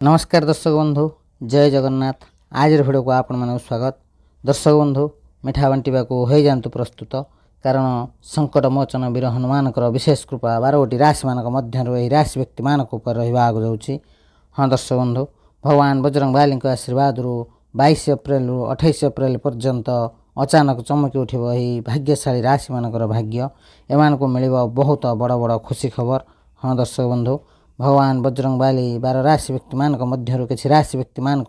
नमस्कार दर्शक बंधु, जय जगन्नाथ। आज भिडियो को आपण मानक स्वागत। दर्शक बंधु, मिठा बांटा को हो जातु प्रस्तुत, कारण संकट मोचन वीर हनुमान विशेष कृपा 12 राशि मान मध्य राशि व्यक्ति मान ऊपर रहा जाऊँगी। हाँ दर्शक बंधु, भगवान बजरंग बाली आशीर्वाद 22 एप्रिल 28 एप्रिल पर्यंत अचानक चमकी उठिब यही भाग्यशाली राशि मानकर भाग्य एमान को मिल बहुत बड़ बड़ खुशी खबर। हाँ दर्शक बंधु, भगवान बजरंग बाली 12 राशि व्यक्ति मान मध्य किसी राशि व्यक्ति मान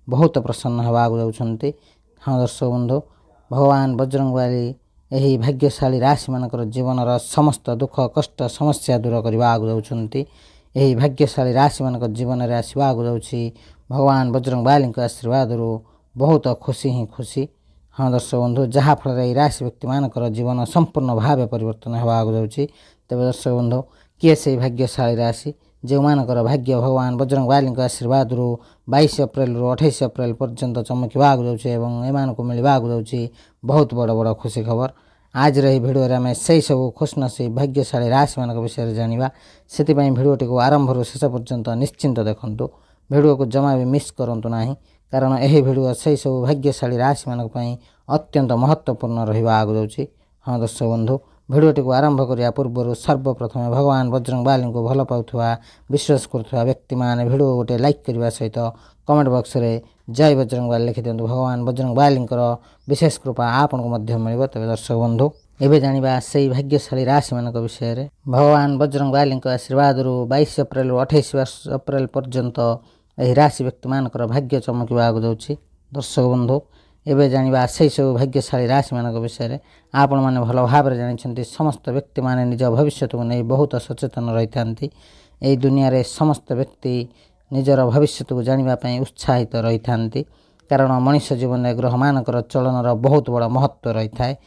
बहुत प्रसन्न होगा जाउछन्ति। हाँ दर्शक बंधु, भगवान बजरंग बाली यही भाग्यशाली राशि मानकर जीवन समस्त दुख कष्ट समस्या दूर करने जाउछन्ति। यही भाग्यशाली राशि मानक जीवन में आसवा जाउछि भगवान बजरंग बाली आशीर्वाद बहुत खुशी ही खुशी। हाँ दर्शक बंधु, जहाँफल राशि व्यक्ति मानकर जीवन संपूर्ण भाव परिवर्तन होगा जाउछि। तेज दर्शक बंधु, किए से भाग्यशाली राशि जो मानकर भाग्य भगवान बजरंग बाली आशीर्वाद 22 एप्रिल 28 एप्रिल पर्यंत चमकवा जाऊँ को मिलवा जाऊँ बहुत बड़ बड़ खुशी खबर। आज रही भिडियो आम से सब खुशनसीब भाग्यशाली राशि मान विषय जाना से भिडियोटी को आरंभ रू शेष पर्यंत निश्चिंत देखूँ। भिडियो को जमा भी मिस करूँ ना, कारण यह भिडियो से सब भाग्यशाली राशि मान अत्यंत महत्वपूर्ण रहा जाऊँगी। हाँ दर्शक बंधु, भिडियोटी को आरंभ करने पूर्व सर्वप्रथम भगवान बजरंग बाली को भल पाउथुवा विश्वास करुवा व्यक्ति मैंने भिडियो गोटे लाइक करने सहित कमेंट बॉक्स रे जय बजरंग बाली लिखि दिंतु। भगवान बजरंग बाली विशेष कृपा आपन को मिल। तेज दर्शक बंधु, एवं जाना से भाग्यशाली राशि मान विषय। भगवान बजरंग बाली आशीर्वाद 22 एप्रिल 28 एप्रिल पर्यंत यही राशि व्यक्ति मान भाग्य चमकवा जाऊँगी। दर्शक बंधु, एवं जाना से सब भाग्यशाली राशि मान विषय। आपण मैंने भल भाव जानते समस्त व्यक्ति माने निज भविष्य को नहीं बहुत सचेतन रही था। यही दुनिया रे समस्त व्यक्ति निजर भविष्य को जानापी उत्साहित रही था, कारण मनुष्य जीवन में ग्रह मानकर चलनर बहुत बड़ महत्व रही है।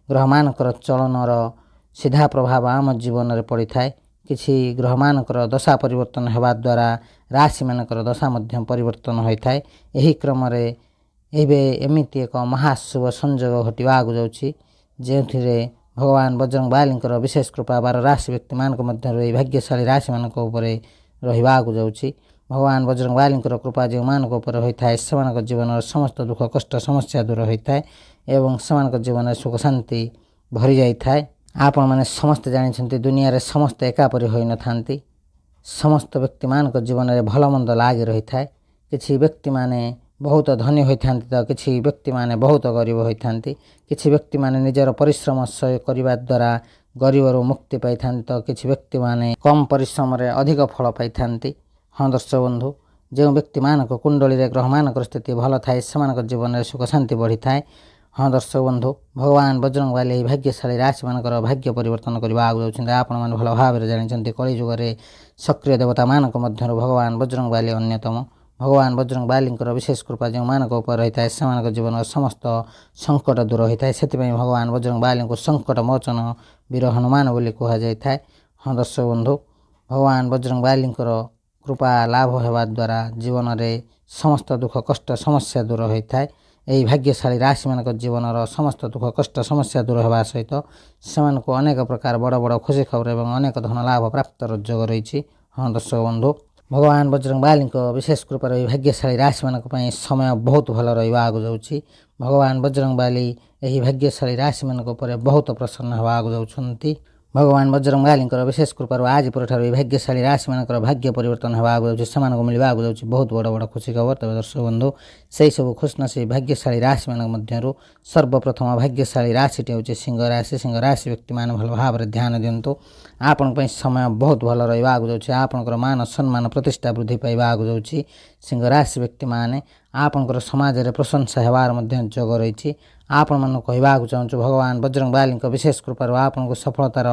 ग्रह मानकर चलनर सीधा प्रभाव आम जीवन में पड़ी था। किसी ग्रह मानकर दशा परिवर्तन होगा द्वारा राशि मानकर दशा परिवर्तन होता है। यही क्रम एमती एक महाशुभ संयोग घटवा जाऊँगी, जो भगवान बजरंग बाली विशेष कृपा 12 राशि व्यक्ति मान मध्य भाग्यशाली राशि मान रहा जाऊँगी। भगवान बजरंग बाली कृपा जो मान होता है से जीवन समस्त दुख कष्ट समस्या दूर होता है एवं से जीवन सुख शांति भरी जाए। आपण मैंने समस्त जानते दुनिया रे समस्त एकापरी हो न था। समस्त व्यक्ति मान जीवन में भल मंद लग रही है। किसी व्यक्ति माने बहुत धनी होता तो किसी व्यक्ति माने बहुत गरीब होता। किसी व्यक्ति माने निजर परिश्रम करने द्वारा गरीब मुक्ति पाई तो किसी व्यक्ति माने कम परिश्रम अधिक फल पाई। हाँ दर्शक बंधु, जो व्यक्ति मान कुंडली ग्रह मान स्थिति भल थाए से जीवन में सुख शांति बढ़ी थाए। हाँ दर्शक बंधु, भगवान बजरंग बाली भाग्यशाली राशि मान भाग्य परिवर्तन करने आपण मैंने भल भाव जानते कलिजुगे सक्रिय देवता मान मध्य भगवान बजरंग बाली अन्यतम। भगवान बजरंग बाली विशेष कृपा जो मान ऊपर रही है से जीवन समस्त संकट दूर होता है। से भगवान बजरंग बाली को संकट मोचन वीर हनुमान बोली कहुए। हाँ दर्शक बंधु, भगवान बजरंग बाली कृपा लाभ होगा द्वारा जीवन में समस्त दुख कष्ट समस्या दूर होता है। यही भाग्यशाली राशि मान जीवन समस्त दुख कष्ट समस्या दूर होगा सहित से अनेक प्रकार बड़ बड़ खुशी खबर और अनेक धन लाभ प्राप्त योग रही। हाँ दर्शक बंधु, भगवान बजरंग बाली विशेष कृपा भाग्यशाली राशि मान समय बहुत भल रहा जाऊँगी। भगवान बजरंग बाली यही भाग्यशाली राशि मान बहुत प्रसन्न होगा जाउछन्ति। भगवान बजरंग बाली विशेष कृपा आज पर भाग्यशाली राशि मान भाग्य परिवर्तन होगा से मिलवा जाऊँगी बहुत बड़ बड़ खुशी खबर। तब दर्शक बंधु, से सब खुशनसीब भाग्यशाली राशि मान मध्य सर्वप्रथम भाग्यशाली राशि हूँ सिंह राशि। सिंह राशि व्यक्ति मैंने भल भाव में ध्यान दिंतु। आपण समय बहुत भल रहा जाऊँगी। आपणकर मान सम्मान प्रतिष्ठा वृद्धि पाइबा जाऊँगी। सिंह राशि व्यक्ति मैंने आपणकर समाज में प्रशंसा होवार योग रही। आपण मान कहवाक चाहूँ भगवान बजरंग बाली विशेष कृपा आपन को सफलतार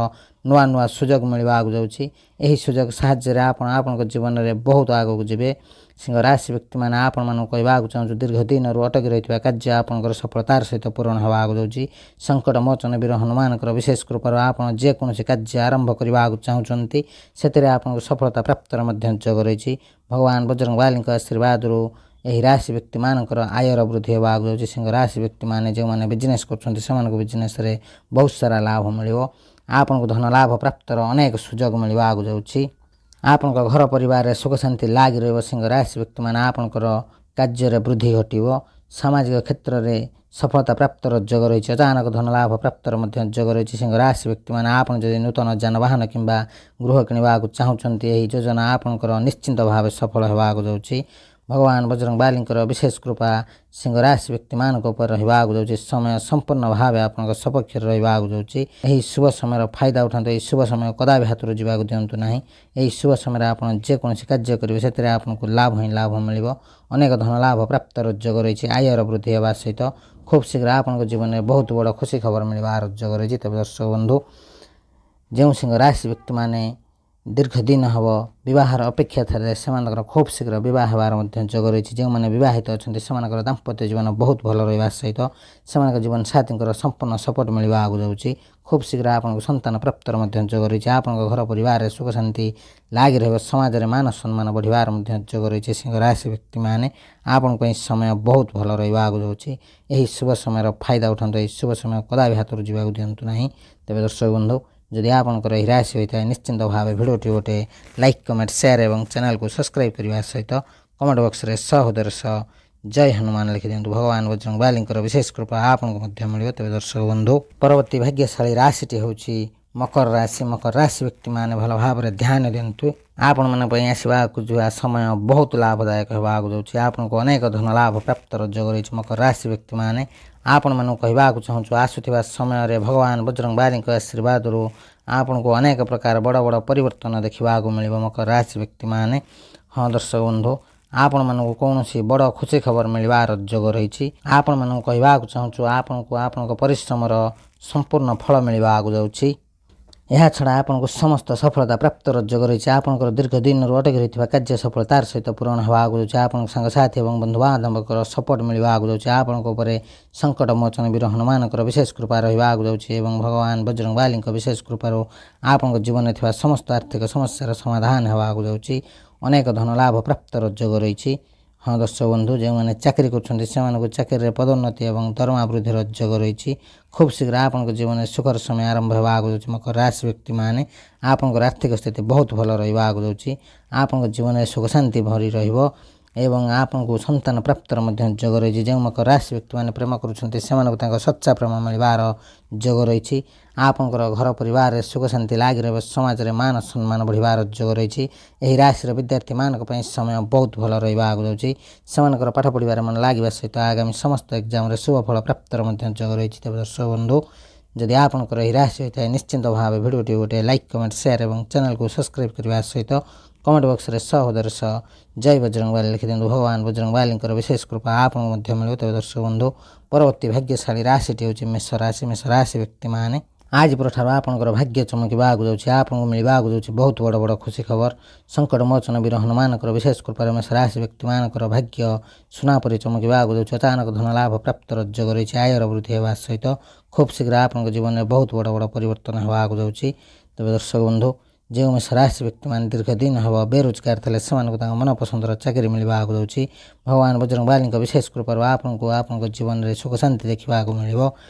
नुआ नुआ सुजोग मिलवा जाऊँगी। यही सुजोग साहाय्य आपण जीवन में बहुत आगक जी। सिंह राशि व्यक्ति मैंने आपण मान कहवाक चाहूँ दीर्घ दिन अटकी रही कार्य आपंकर सफलतार सहित पूरण होगा जाऊँगी। संकट मोचन वीर हनुमान विशेष कृपा आपड़ जेकोसी कार्य आरंभ करने चाहूँगी से आपको सफलता प्राप्त योग रही। भगवान बजरंग बाली आशीर्वाद यही राशि व्यक्ति मानकर आयर वृद्धि होगा जाऊँगी। सिंह राशि व्यक्ति मैंने जो मैंने बिजनेस कर बिजनेस बहुत सारा लाभ मिल आपन को धन लाभ प्राप्तर अनेक सुजोग मिलवा जाऊँगी। ଆପଣଙ୍କ ଘର ପରିବାରରେ ସୁଖ ଶାନ୍ତି ଲାଗି ରହିବ। ସିଂହ ରାଶି ବ୍ୟକ୍ତିମାନେ ଆପଣଙ୍କର କାର୍ଯ୍ୟରେ ବୃଦ୍ଧି ଘଟିବ। ସାମାଜିକ କ୍ଷେତ୍ରରେ ସଫଳତା ପ୍ରାପ୍ତର ଯୋଗ ରହିଛି। ଅଚାନକ ଧନ ଲାଭ ପ୍ରାପ୍ତର ମଧ୍ୟ ଯୋଗ ରହିଛି। ସିଂହ ରାଶି ବ୍ୟକ୍ତିମାନେ ଆପଣ ଯଦି ନୂତନ ଯାନବାହନ କିମ୍ବା ଗୃହ କିଣିବାକୁ ଚାହୁଁଛନ୍ତି, ଏହି ଯୋଜନା ଆପଣଙ୍କର ନିଶ୍ଚିନ୍ତ ଭାବେ ସଫଳ ହେବାକୁ ଯାଉଛି। ଭଗବାନ ବଜରଙ୍ଗ ବାଲିଙ୍କର ବିଶେଷ କୃପା ସିଂହ ରାଶି ବ୍ୟକ୍ତିମାନଙ୍କ ଉପରେ ରହିବାକୁ ଯାଉଛି। ସମୟ ସମ୍ପୂର୍ଣ୍ଣ ଭାବେ ଆପଣଙ୍କ ସପକ୍ଷରେ ରହିବାକୁ ଯାଉଛି। ଏହି ଶୁଭ ସମୟର ଫାଇଦା ଉଠାନ୍ତୁ। ଏହି ଶୁଭ ସମୟ କଦାପି ହାତରୁ ଯିବାକୁ ଦିଅନ୍ତୁ ନାହିଁ। ଏହି ଶୁଭ ସମୟରେ ଆପଣ ଯେକୌଣସି କାର୍ଯ୍ୟ କରିବେ ସେଥିରେ ଆପଣଙ୍କୁ ଲାଭ ହିଁ ଲାଭ ମିଳିବ। ଅନେକ ଧନ ଲାଭ ପ୍ରାପ୍ତର ଯୋଗ ରହିଛି। ଆୟର ବୃଦ୍ଧି ହେବା ସହିତ ଖୁବ୍ ଶୀଘ୍ର ଆପଣଙ୍କ ଜୀବନରେ ବହୁତ ବଡ଼ ଖୁସି ଖବର ମିଳିବାର ଯୋଗ ରହିଛି। ତେବେ ଦର୍ଶକ ବନ୍ଧୁ, ଯେଉଁ ସିଂହ ରାଶି ବ୍ୟକ୍ତିମାନେ ଦୀର୍ଘ ଦିନ ହେବ ବିବାହର ଅପେକ୍ଷା ଥିଲେ ସେମାନଙ୍କର ଖୁବ୍ ଶୀଘ୍ର ବିବାହ ହେବାର ମଧ୍ୟ ଯୋଗ ରହିଛି। ଯେଉଁମାନେ ବିବାହିତ ଅଛନ୍ତି ସେମାନଙ୍କର ଦାମ୍ପତ୍ୟ ଜୀବନ ବହୁତ ଭଲ ରହିବା ସହିତ ସେମାନଙ୍କ ଜୀବନ ସାଥୀଙ୍କର ସମ୍ପୂର୍ଣ୍ଣ ସପୋର୍ଟ ମିଳିବାକୁ ଯାଉଛି। ଖୁବ୍ ଶୀଘ୍ର ଆପଣଙ୍କୁ ସନ୍ତାନ ପ୍ରାପ୍ତର ମଧ୍ୟ ଯୋଗ ରହିଛି। ଆପଣଙ୍କ ଘର ପରିବାରରେ ସୁଖ ଶାନ୍ତି ଲାଗି ରହିବ। ସମାଜରେ ମାନ ସମ୍ମାନ ବଢ଼ିବାର ମଧ୍ୟ ଯୋଗ ରହିଛି। ସିଂହ ରାଶି ବ୍ୟକ୍ତିମାନେ ଆପଣଙ୍କ ପାଇଁ ସମୟ ବହୁତ ଭଲ ରହିବାକୁ ଯାଉଛି। ଏହି ଶୁଭ ସମୟର ଫାଇଦା ଉଠାନ୍ତୁ। ଏହି ଶୁଭ ସମୟ କଦାପି ହାତରୁ ଯିବାକୁ ଦିଅନ୍ତୁ ନାହିଁ। ତେବେ ଦର୍ଶକ ବନ୍ଧୁ, ଯଦି ଆପଣଙ୍କର ଏହି ରାଶି ହୋଇଥାଏ ନିଶ୍ଚିନ୍ତ ଭାବେ ଭିଡ଼ିଓଟି ଗୋଟେ ଲାଇକ୍, କମେଣ୍ଟ, ସେୟାର ଏବଂ ଚ୍ୟାନେଲକୁ ସବସ୍କ୍ରାଇବ୍ କରିବା ସହିତ କମେଣ୍ଟ ବକ୍ସରେ ସହୋଦର ସହ ଜୟ ହନୁମାନ ଲେଖିଦିଅନ୍ତୁ। ଭଗବାନ ବଜରଙ୍ଗ ବାଲିଙ୍କର ବିଶେଷ କୃପା ଆପଣଙ୍କୁ ମଧ୍ୟ ମିଳିବ। ତେବେ ଦର୍ଶକ ବନ୍ଧୁ, ପରବର୍ତ୍ତୀ ଭାଗ୍ୟଶାଳୀ ରାଶିଟି ହେଉଛି ମକର ରାଶି। ମକର ରାଶି ବ୍ୟକ୍ତିମାନେ ଭଲ ଭାବରେ ଧ୍ୟାନ ଦିଅନ୍ତୁ। ଆପଣମାନଙ୍କ ପାଇଁ ଆସିବାକୁ ଯିବା ସମୟ ବହୁତ ଲାଭଦାୟକ ହେବାକୁ ଯାଉଛି। ଆପଣଙ୍କୁ ଅନେକ ଧନ ଲାଭ ପ୍ରାପ୍ତର ଯୋଗ ରହିଛି। ମକର ରାଶି ବ୍ୟକ୍ତିମାନେ ଆପଣମାନଙ୍କୁ କହିବାକୁ ଚାହୁଁଛୁ, ଆସୁଥିବା ସମୟରେ ଭଗବାନ ବଜରଙ୍ଗ ବାଲିଙ୍କ ଆଶୀର୍ବାଦରୁ ଆପଣଙ୍କୁ ଅନେକ ପ୍ରକାର ବଡ଼ ବଡ଼ ପରିବର୍ତ୍ତନ ଦେଖିବାକୁ ମିଳିବ। ମକର ରାଶି ବ୍ୟକ୍ତିମାନେ, ହଁ ଦର୍ଶକ ବନ୍ଧୁ, ଆପଣମାନଙ୍କୁ କୌଣସି ବଡ଼ ଖୁସି ଖବର ମିଳିବାର ଯୋଗ ରହିଛି। ଆପଣମାନଙ୍କୁ କହିବାକୁ ଚାହୁଁଛୁ, ଆପଣଙ୍କୁ ଆପଣଙ୍କ ପରିଶ୍ରମର ସମ୍ପୂର୍ଣ୍ଣ ଫଳ ମିଳିବାକୁ ଯାଉଛି। ଏହାଛଡ଼ା ଆପଣଙ୍କୁ ସମସ୍ତ ସଫଳତା ପ୍ରାପ୍ତର ଯୋଗ ରହିଛି। ଆପଣଙ୍କର ଦୀର୍ଘ ଦିନରୁ ଅଟକି ରହିଥିବା କାର୍ଯ୍ୟ ସଫଳ ତାର ସହିତ ପୂରଣ ହେବାକୁ ଯାଉଛି। ଆପଣଙ୍କ ସାଙ୍ଗସାଥି ଏବଂ ବନ୍ଧୁବାନ୍ଧବଙ୍କର ସପୋର୍ଟ ମିଳିବାକୁ ଯାଉଛି। ଆପଣଙ୍କ ଉପରେ ସଙ୍କଟ ମୋଚନ ବୀର ହନୁମାନଙ୍କର ବିଶେଷ କୃପା ରହିବାକୁ ଯାଉଛି ଏବଂ ଭଗବାନ ବଜରଙ୍ଗ ବାଲିଙ୍କ ବିଶେଷ କୃପାରୁ ଆପଣଙ୍କ ଜୀବନରେ ଥିବା ସମସ୍ତ ଆର୍ଥିକ ସମସ୍ୟାର ସମାଧାନ ହେବାକୁ ଯାଉଛି। ଅନେକ ଧନ ଲାଭ ପ୍ରାପ୍ତର ଯୋଗ ରହିଛି। ହଁ ଦର୍ଶକ ବନ୍ଧୁ, ଯେଉଁମାନେ ଚାକିରି କରୁଛନ୍ତି ସେମାନଙ୍କୁ ଚାକିରିରେ ପଦୋନ୍ନତି ଏବଂ ଦରମା ବୃଦ୍ଧିର ଯୋଗ ରହିଛି। ଖୁବ୍ ଶୀଘ୍ର ଆପଣଙ୍କ ଜୀବନରେ ସୁଖର ସମୟ ଆରମ୍ଭ ହେବାକୁ ଯାଉଛି। ମକର ରାଶି ବ୍ୟକ୍ତିମାନେ ଆପଣଙ୍କର ଆର୍ଥିକ ସ୍ଥିତି ବହୁତ ଭଲ ରହିବାକୁ ଯାଉଛି। ଆପଣଙ୍କ ଜୀବନରେ ସୁଖ ଶାନ୍ତି ଭରି ରହିବ ଏବଂ ଆପଣଙ୍କୁ ସନ୍ତାନ ପ୍ରାପ୍ତର ମଧ୍ୟ ଯୋଗ ରହିଛି। ଯେଉଁ ମକର ରାଶି ବ୍ୟକ୍ତିମାନେ ପ୍ରେମ କରୁଛନ୍ତି ସେମାନଙ୍କୁ ତାଙ୍କ ସଚ୍ଚା ପ୍ରେମ ମିଳିବାର ଯୋଗ ରହିଛି। ଆପଣଙ୍କର ଘର ପରିବାରରେ ସୁଖ ଶାନ୍ତି ଲାଗି ରହିବ। ସମାଜରେ ମାନ ସମ୍ମାନ ବଢ଼ିବାର ଯୋଗ ରହିଛି। ଏହି ରାଶିର ବିଦ୍ୟାର୍ଥୀମାନଙ୍କ ପାଇଁ ସମୟ ବହୁତ ଭଲ ରହିବାକୁ ଯାଉଛି। ସେମାନଙ୍କର ପାଠ ପଢ଼ିବାରେ ମନ ଲାଗିବା ସହିତ ଆଗାମୀ ସମସ୍ତ ଏକ୍ଜାମରେ ଶୁଭ ଫଳ ପ୍ରାପ୍ତର ମଧ୍ୟ ଯୋଗ ରହିଛି। ତେବେ ଦର୍ଶକ ବନ୍ଧୁ, ଯଦି ଆପଣଙ୍କର ଏହି ରାଶି ହୋଇଥାଏ ନିଶ୍ଚିନ୍ତ ଭାବେ ଭିଡ଼ିଓଟି ଗୋଟେ ଲାଇକ୍, କମେଣ୍ଟ, ସେୟାର ଏବଂ ଚ୍ୟାନେଲକୁ ସବସ୍କ୍ରାଇବ୍ କରିବା ସହିତ କମେଣ୍ଟ ବକ୍ସରେ ସହୋଦର ସହ ଜୟ ବଜରଙ୍ଗ ବାଲି ଲେଖିଦିଅନ୍ତୁ। ଭଗବାନ ବଜରଙ୍ଗ ବାଲିଙ୍କର ବିଶେଷ କୃପା ଆପଣଙ୍କୁ ମଧ୍ୟ ମିଳିବ। ତେବେ ଦର୍ଶକ ବନ୍ଧୁ, ପରବର୍ତ୍ତୀ ଭାଗ୍ୟଶାଳୀ ରାଶିଟି ହେଉଛି ମେଷ ରାଶି। ମେଷ ରାଶି ବ୍ୟକ୍ତିମାନେ ଆଜି ପରଠାରୁ ଆପଣଙ୍କର ଭାଗ୍ୟ ଚମକିବାକୁ ଯାଉଛି। ଆପଣଙ୍କୁ ମିଳିବାକୁ ଯାଉଛି ବହୁତ ବଡ଼ ବଡ଼ ଖୁସି ଖବର। ସଙ୍କଟ ମୋଚନ ବୀର ହନୁମାନଙ୍କର ବିଶେଷ କୃପାରେ ମେଷ ରାଶି ବ୍ୟକ୍ତିମାନଙ୍କର ଭାଗ୍ୟ ସୁନା ପରି ଚମକିବାକୁ ଯାଉଛି। ଅଚାନକ ଧନ ଲାଭ ପ୍ରାପ୍ତର ଯୋଗ ରହିଛି। ଆୟର ବୃଦ୍ଧି ହେବା ସହିତ ଖୁବ୍ ଶୀଘ୍ର ଆପଣଙ୍କ ଜୀବନରେ ବହୁତ ବଡ଼ ବଡ଼ ପରିବର୍ତ୍ତନ ହେବାକୁ ଯାଉଛି। ତେବେ ଦର୍ଶକ ବନ୍ଧୁ, ଯେଉଁ ମେଷ ରାଶି ବ୍ୟକ୍ତିମାନେ ଦୀର୍ଘ ଦିନ ହେବ ବେରୋଜଗାର ଥିଲେ ସେମାନଙ୍କୁ ତାଙ୍କ ମନପସନ୍ଦର ଚାକିରି ମିଳିବାକୁ ଯାଉଛି। ଭଗବାନ ବଜରଙ୍ଗ ବାଲିଙ୍କ ବିଶେଷ କୃପାରୁ ଆପଣଙ୍କୁ ଆପଣଙ୍କ ଜୀବନରେ ସୁଖ ଶାନ୍ତି ଦେଖିବାକୁ ମିଳିବ।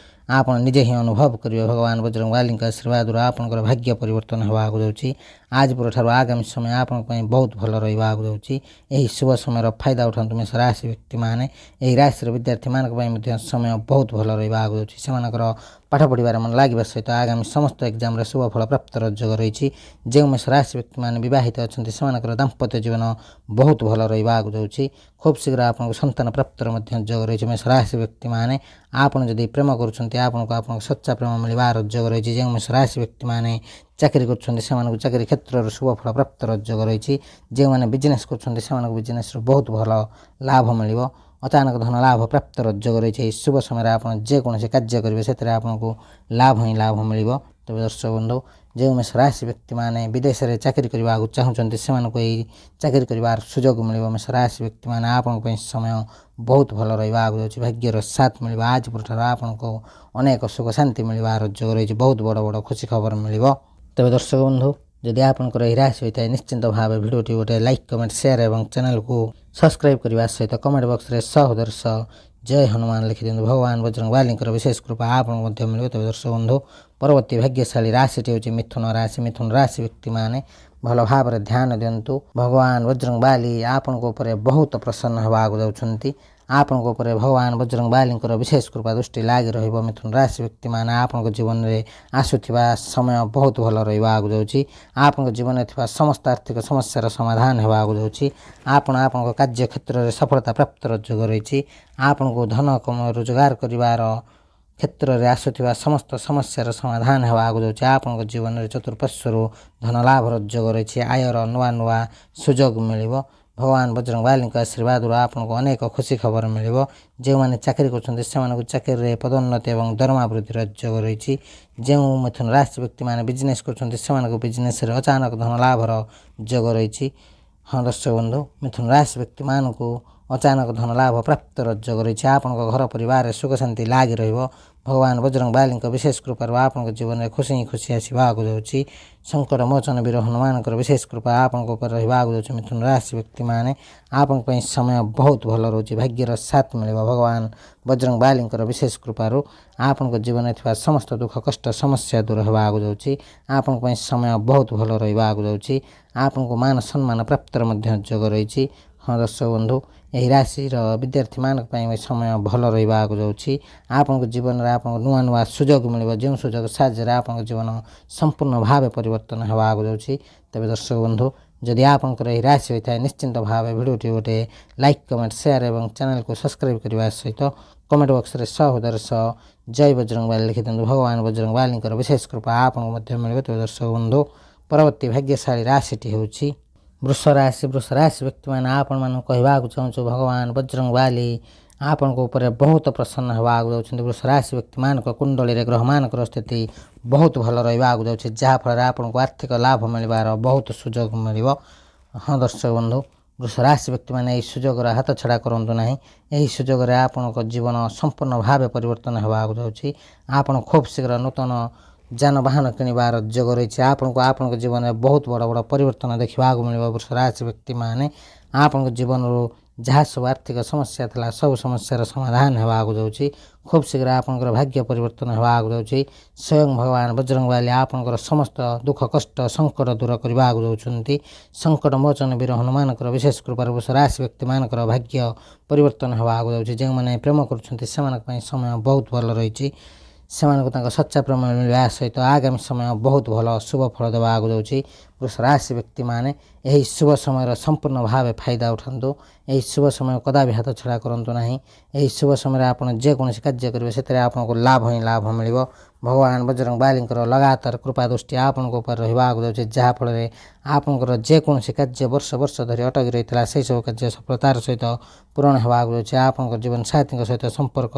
ଆପଣ ନିଜେ ହିଁ ଅନୁଭବ କରିବେ ଭଗବାନ ବଜରଙ୍ଗ ବାଲିଙ୍କ ଆଶୀର୍ବାଦରୁ ଆପଣଙ୍କର ଭାଗ୍ୟ ପରିବର୍ତ୍ତନ ହେବାକୁ ଯାଉଛି। ଆଜି ପରଠାରୁ ଆଗାମୀ ସମୟ ଆପଣଙ୍କ ପାଇଁ ବହୁତ ଭଲ ରହିବାକୁ ଯାଉଛି। ଏହି ଶୁଭ ସମୟର ଫାଇଦା ଉଠାନ୍ତୁ ମେଷ ରାଶି ବ୍ୟକ୍ତିମାନେ। ଏହି ରାଶିର ବିଦ୍ୟାର୍ଥୀମାନଙ୍କ ପାଇଁ ମଧ୍ୟ ସମୟ ବହୁତ ଭଲ ରହିବାକୁ ଯାଉଛି। ସେମାନଙ୍କର ପାଠ ପଢ଼ିବାରେ ମନ ଲାଗିବା ସହିତ ଆଗାମୀ ସମସ୍ତ ଏକ୍ଜାମରେ ଶୁଭ ଫଳ ପ୍ରାପ୍ତର ଯୋଗ ରହିଛି। ଯେଉଁ ମେଷ ରାଶି ବ୍ୟକ୍ତିମାନେ ବିବାହିତ ଅଛନ୍ତି ସେମାନଙ୍କର ଦାମ୍ପତ୍ୟ ଜୀବନ ବହୁତ ଭଲ ରହିବାକୁ ଯାଉଛି। ଖୁବ୍ ଶୀଘ୍ର ଆପଣଙ୍କୁ ସନ୍ତାନ ପ୍ରାପ୍ତର ମଧ୍ୟ ଯୋଗ ରହିଛି। ମେଷ ରାଶି ବ୍ୟକ୍ତିମାନେ ଆପଣ ଯଦି ପ୍ରେମ କରୁଛନ୍ତି ଆପଣଙ୍କୁ ଆପଣଙ୍କ ସଚ୍ଚା ପ୍ରେମ ମିଳିବାର ଯୋଗ ରହିଛି। ଯେଉଁ ମେଷ ରାଶି ବ୍ୟକ୍ତିମାନେ ଚାକିରି କରୁଛନ୍ତି ସେମାନଙ୍କୁ ଚାକିରି କ୍ଷେତ୍ରରୁ ଶୁଭ ଫଳ ପ୍ରାପ୍ତର ଯୋଗ ରହିଛି। ଯେଉଁମାନେ ବିଜନେସ୍ କରୁଛନ୍ତି ସେମାନଙ୍କୁ ବିଜନେସ୍ରୁ ବହୁତ ଭଲ ଲାଭ ମିଳିବ। ଅଚାନକ ଧନ ଲାଭ ପ୍ରାପ୍ତର ଯୋଗ ରହିଛି। ଏହି ଶୁଭ ସମୟରେ ଆପଣ ଯେକୌଣସି କାର୍ଯ୍ୟ କରିବେ ସେଥିରେ ଆପଣଙ୍କୁ ଲାଭ ହିଁ ଲାଭ ମିଳିବ। ତେବେ ଦର୍ଶକ ବନ୍ଧୁ, ଯେଉଁ ମେଷ ରାଶି ବ୍ୟକ୍ତିମାନେ ବିଦେଶରେ ଚାକିରି କରିବାକୁ ଚାହୁଁଛନ୍ତି ସେମାନଙ୍କୁ ଏହି ଚାକିରି କରିବାର ସୁଯୋଗ ମିଳିବ। ମେଷ ରାଶି ବ୍ୟକ୍ତିମାନେ ଆପଣଙ୍କ ପାଇଁ ସମୟ ବହୁତ ଭଲ ରହିବାକୁ ଯାଉଛି। ଭାଗ୍ୟର ସାଥ ମିଳିବ। ଆଜି ପରଠାରୁ ଆପଣଙ୍କୁ ଅନେକ ସୁଖ ଶାନ୍ତି ମିଳିବାର ଯୋଗ ରହିଛି। ବହୁତ ବଡ଼ ବଡ଼ ଖୁସି ଖବର ମିଳିବ। ତେବେ ଦର୍ଶକ ବନ୍ଧୁ, ଯଦି ଆପଣଙ୍କର ଏହି ରାଶି ହୋଇଥାଏ ନିଶ୍ଚିନ୍ତ ଭାବେ ଭିଡ଼ିଓଟି ଗୋଟେ ଲାଇକ୍, କମେଣ୍ଟ, ସେୟାର ଏବଂ ଚ୍ୟାନେଲକୁ ସବସ୍କ୍ରାଇବ୍ କରିବା ସହିତ କମେଣ୍ଟ ବକ୍ସରେ ସହୋଦର ସହ ଜୟ ହନୁମାନ ଲେଖିଦିଅନ୍ତୁ। ଭଗବାନ ବଜରଙ୍ଗ ବାଲିଙ୍କର ବିଶେଷ କୃପା ଆପଣଙ୍କୁ ମଧ୍ୟ ମିଳିବ। ତେବେ ଦର୍ଶକ ବନ୍ଧୁ, ପରବର୍ତ୍ତୀ ଭାଗ୍ୟଶାଳୀ ରାଶିଟି ହେଉଛି ମିଥୁନ ରାଶି। ମିଥୁନ ରାଶି ବ୍ୟକ୍ତିମାନେ ଭଲ ଭାବରେ ଧ୍ୟାନ ଦିଅନ୍ତୁ। ଭଗବାନ ବଜରଙ୍ଗବାଲି ଆପଣଙ୍କ ଉପରେ ବହୁତ ପ୍ରସନ୍ନ ହେବାକୁ ଯାଉଛନ୍ତି। ଆପଣଙ୍କ ଉପରେ ଭଗବାନ ବଜରଙ୍ଗବାଲିଙ୍କର ବିଶେଷ କୃପା ଦୃଷ୍ଟି ଲାଗି ରହିବ। ମିଥୁନ ରାଶି ବ୍ୟକ୍ତିମାନେ ଆପଣଙ୍କ ଜୀବନରେ ଆସୁଥିବା ସମୟ ବହୁତ ଭଲ ରହିବାକୁ ଯାଉଛି। ଆପଣଙ୍କ ଜୀବନରେ ଥିବା ସମସ୍ତ ଆର୍ଥିକ ସମସ୍ୟାର ସମାଧାନ ହେବାକୁ ଯାଉଛି। ଆପଣଙ୍କ କାର୍ଯ୍ୟକ୍ଷେତ୍ରରେ ସଫଳତା ପ୍ରାପ୍ତିର ଯୋଗ ରହିଛି। ଆପଣଙ୍କୁ ଧନ ରୋଜଗାର କରିବାର କ୍ଷେତ୍ରରେ ଆସୁଥିବା ସମସ୍ତ ସମସ୍ୟାର ସମାଧାନ ହେବାକୁ ଯାଉଛି। ଆପଣଙ୍କ ଜୀବନରେ ଚତୁଃପାର୍ଶ୍ୱରୁ ଧନ ଲାଭର ଯୋଗ ରହିଛି। ଆୟର ନୂଆ ସୁଯୋଗ ମିଳିବ। ଭଗବାନ ବଜରଙ୍ଗବାଲିଙ୍କ ଆଶୀର୍ବାଦରୁ ଆପଣଙ୍କୁ ଅନେକ ଖୁସି ଖବର ମିଳିବ। ଯେଉଁମାନେ ଚାକିରି କରୁଛନ୍ତି ସେମାନଙ୍କୁ ଚାକିରିରେ ପଦୋନ୍ନତି ଏବଂ ଦରମା ବୃଦ୍ଧିର ଯୋଗ ରହିଛି। ଯେଉଁ ମିଥୁନ ରାଶି ବ୍ୟକ୍ତିମାନେ ବିଜନେସ୍ କରୁଛନ୍ତି ସେମାନଙ୍କୁ ବିଜନେସ୍ରେ ଅଚାନକ ଧନ ଲାଭର ଯୋଗ ରହିଛି। ହଁ ଦର୍ଶକ ବନ୍ଧୁ, ମିଥୁନ ରାଶି ବ୍ୟକ୍ତିମାନଙ୍କୁ ଅଚାନକ ଧନ ଲାଭ ପ୍ରାପ୍ତିର ଯୋଗ ରହିଛି। ଆପଣଙ୍କ ଘର ପରିବାରରେ ସୁଖ ଶାନ୍ତି ଲାଗି ରହିବ। ଭଗବାନ ବଜରଙ୍ଗବାଲିଙ୍କ ବିଶେଷ କୃପାରୁ ଆପଣଙ୍କ ଜୀବନରେ ଖୁସି ଆସିବାକୁ ଯାଉଛି। ସଙ୍କଟ ମୋଚନ ବୀର ହନୁମାନଙ୍କର ବିଶେଷ କୃପା ଆପଣଙ୍କ ଉପରେ ରହିବାକୁ ଯାଉଛି। ମିଥୁନ ରାଶି ବ୍ୟକ୍ତିମାନେ ଆପଣଙ୍କ ପାଇଁ ସମୟ ବହୁତ ଭଲ ରହୁଛି। ଭାଗ୍ୟର ସାଥ ମିଳିବ। ଭଗବାନ ବଜରଙ୍ଗବାଲିଙ୍କର ବିଶେଷ କୃପାରୁ ଆପଣଙ୍କ ଜୀବନରେ ଥିବା ସମସ୍ତ ଦୁଃଖ କଷ୍ଟ ସମସ୍ୟା ଦୂର ହେବାକୁ ଯାଉଛି। ଆପଣଙ୍କ ପାଇଁ ସମୟ ବହୁତ ଭଲ ରହିବାକୁ ଯାଉଛି। ଆପଣଙ୍କୁ ମାନ ସମ୍ମାନ ପ୍ରାପ୍ତିର ମଧ୍ୟ ଯୋଗ ରହିଛି। ହଁ ଦର୍ଶକ ବନ୍ଧୁ, ଏହି ରାଶିର ବିଦ୍ୟାର୍ଥୀମାନଙ୍କ ପାଇଁ ସମୟ ଭଲ ରହିବାକୁ ଯାଉଛି। ଆପଣଙ୍କ ଜୀବନରେ ଆପଣଙ୍କୁ ନୂଆ ସୁଯୋଗ ମିଳିବ। ଯେଉଁ ସୁଯୋଗ ସାହାଯ୍ୟରେ ଆପଣଙ୍କ ଜୀବନ ସମ୍ପୂର୍ଣ୍ଣ ଭାବେ ପରିବର୍ତ୍ତନ ହେବାକୁ ଯାଉଛି। ତେବେ ଦର୍ଶକ ବନ୍ଧୁ, ଯଦି ଆପଣଙ୍କର ଏହି ରାଶି ହୋଇଥାଏ ନିଶ୍ଚିନ୍ତ ଭାବେ ଭିଡ଼ିଓଟି ଗୋଟେ ଲାଇକ୍ କମେଣ୍ଟ ସେୟାର ଏବଂ ଚ୍ୟାନେଲକୁ ସବସ୍କ୍ରାଇବ୍ କରିବା ସହିତ କମେଣ୍ଟ ବକ୍ସରେ ସହୋଦର ସହ ଜୟ ବଜରଙ୍ଗବାଲି ଲେଖିଦିଅନ୍ତୁ। ଭଗବାନ ବଜରଙ୍ଗବାଲିଙ୍କର ବିଶେଷ କୃପା ଆପଣଙ୍କୁ ମଧ୍ୟ ମିଳିବ। ତେବେ ଦର୍ଶକ ବନ୍ଧୁ, ପରବର୍ତ୍ତୀ ଭାଗ୍ୟଶାଳୀ ରାଶିଟି ହେଉଛି ବୃଷ ରାଶି। ବୃଷ ରାଶି ବ୍ୟକ୍ତିମାନେ ଆପଣମାନଙ୍କୁ କହିବାକୁ ଚାହୁଁଛୁ ଭଗବାନ ବଜରଙ୍ଗବାଲି ଆପଣଙ୍କ ଉପରେ ବହୁତ ପ୍ରସନ୍ନ ହେବାକୁ ଯାଉଛନ୍ତି। ବୃଷ ରାଶି ବ୍ୟକ୍ତିମାନଙ୍କ କୁଣ୍ଡଳୀରେ ଗ୍ରହମାନଙ୍କର ସ୍ଥିତି ବହୁତ ଭଲ ରହିବାକୁ ଯାଉଛି, ଯାହାଫଳରେ ଆପଣଙ୍କୁ ଆର୍ଥିକ ଲାଭ ମିଳିବାର ବହୁତ ସୁଯୋଗ ମିଳିବ। ହଁ ଦର୍ଶକ ବନ୍ଧୁ, ବୃଷ ରାଶି ବ୍ୟକ୍ତିମାନେ ଏହି ସୁଯୋଗର ହାତଛଡ଼ା କରନ୍ତୁ ନାହିଁ। ଏହି ସୁଯୋଗରେ ଆପଣଙ୍କ ଜୀବନ ସମ୍ପୂର୍ଣ୍ଣ ଭାବେ ପରିବର୍ତ୍ତନ ହେବାକୁ ଯାଉଛି। ଆପଣ ଖୁବ୍ ଶୀଘ୍ର ନୂତନ ଯାନବାହନ କିଣିବାର ଯୋଗ ରହିଛି। ଆପଣଙ୍କ ଜୀବନରେ ବହୁତ ବଡ଼ ପରିବର୍ତ୍ତନ ଦେଖିବାକୁ ମିଳିବ। ବୃଷ ରାଶି ବ୍ୟକ୍ତିମାନେ ଆପଣଙ୍କ ଜୀବନରୁ ଯାହା ସବୁ ଆର୍ଥିକ ସମସ୍ୟା ଥିଲା ସବୁ ସମସ୍ୟାର ସମାଧାନ ହେବାକୁ ଯାଉଛି। ଖୁବ୍ ଶୀଘ୍ର ଆପଣଙ୍କର ଭାଗ୍ୟ ପରିବର୍ତ୍ତନ ହେବାକୁ ଯାଉଛି। ସ୍ୱୟଂ ଭଗବାନ ବଜରଙ୍ଗବାଲି ଆପଣଙ୍କର ସମସ୍ତ ଦୁଃଖ କଷ୍ଟ ସଙ୍କଟ ଦୂର କରିବାକୁ ଯାଉଛନ୍ତି। ସଙ୍କଟ ମୋଚନ ବୀର ହନୁମାନଙ୍କର ବିଶେଷ କୃପାରୁ ବୃଷ ରାଶି ବ୍ୟକ୍ତିମାନଙ୍କର ଭାଗ୍ୟ ପରିବର୍ତ୍ତନ ହେବାକୁ ଯାଉଛି। ଯେଉଁମାନେ ପ୍ରେମ କରୁଛନ୍ତି ସେମାନଙ୍କ ପାଇଁ ସମୟ ବହୁତ ଭଲ ରହିଛି। ସେମାନଙ୍କୁ ତାଙ୍କ ସଚ୍ଚା ପ୍ରେମ ମିଳିବା ସହିତ ଆଗାମୀ ସମୟ ବହୁତ ଭଲ ଶୁଭ ଫଳ ଦେବାକୁ ଯାଉଛି। ବୃଷ ରାଶି ବ୍ୟକ୍ତିମାନେ ଏହି ଶୁଭ ସମୟର ସମ୍ପୂର୍ଣ୍ଣ ଭାବେ ଫାଇଦା ଉଠାନ୍ତୁ। ଏହି ଶୁଭ ସମୟ କଦାପି ହାତଛଡ଼ା କରନ୍ତୁ ନାହିଁ। ଏହି ଶୁଭ ସମୟରେ ଆପଣ ଯେକୌଣସି କାର୍ଯ୍ୟ କରିବେ ସେଥିରେ ଆପଣଙ୍କୁ ଲାଭ ମିଳିବ। ଭଗବାନ ବଜରଙ୍ଗବାଲିଙ୍କର ଲଗାତାର କୃପା ଦୃଷ୍ଟି ଆପଣଙ୍କ ଉପରେ ରହିବାକୁ ଯାଉଛି, ଯାହାଫଳରେ ଆପଣଙ୍କର ଯେକୌଣସି କାର୍ଯ୍ୟ ବର୍ଷ ଧରି ଅଟକି ରହିଥିଲା ସେହିସବୁ କାର୍ଯ୍ୟ ସଫଳତାର ସହିତ ପୂରଣ ହେବାକୁ ଯାଉଛି। ଆପଣଙ୍କ ଜୀବନ ସାଥୀଙ୍କ ସହିତ ସମ୍ପର୍କ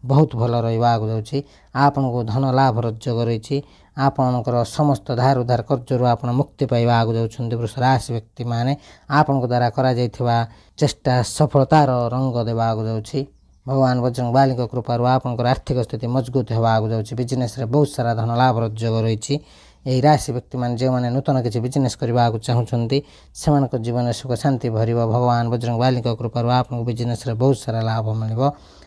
ବହୁତ ଭଲ ରହିବାକୁ ଯାଉଛି। ଆପଣଙ୍କୁ ଧନ ଲାଭର ଯୋଗ ରହିଛି। ଆପଣଙ୍କର ସମସ୍ତ ଧାର ଉଧାର କର୍ଜରୁ ଆପଣ ମୁକ୍ତି ପାଇବାକୁ ଯାଉଛନ୍ତି। ବୃଷ ରାଶି ବ୍ୟକ୍ତିମାନେ ଆପଣଙ୍କ ଦ୍ୱାରା କରାଯାଇଥିବା ଚେଷ୍ଟା ସଫଳତାର ରଙ୍ଗ ଦେବାକୁ ଯାଉଛି। ଭଗବାନ ବଜରଙ୍ଗବାଲିଙ୍କ କୃପାରୁ ଆପଣଙ୍କର ଆର୍ଥିକ ସ୍ଥିତି ମଜବୁତ ହେବାକୁ ଯାଉଛି। ବିଜନେସ୍ରେ ବହୁତ ସାରା ଧନ ଲାଭର ଯୋଗ ରହିଛି। ଏହି ରାଶି ବ୍ୟକ୍ତିମାନେ ଯେଉଁମାନେ ନୂତନ କିଛି ବିଜନେସ୍ କରିବାକୁ ଚାହୁଁଛନ୍ତି ସେମାନଙ୍କ ଜୀବନରେ ସୁଖ ଶାନ୍ତି ଭରିବ। ଭଗବାନ ବଜରଙ୍ଗବାଲିଙ୍କ କୃପାରୁ ଆପଣଙ୍କୁ ବିଜନେସ୍ରେ ବହୁତ ସାରା ଲାଭ ମିଳିବ।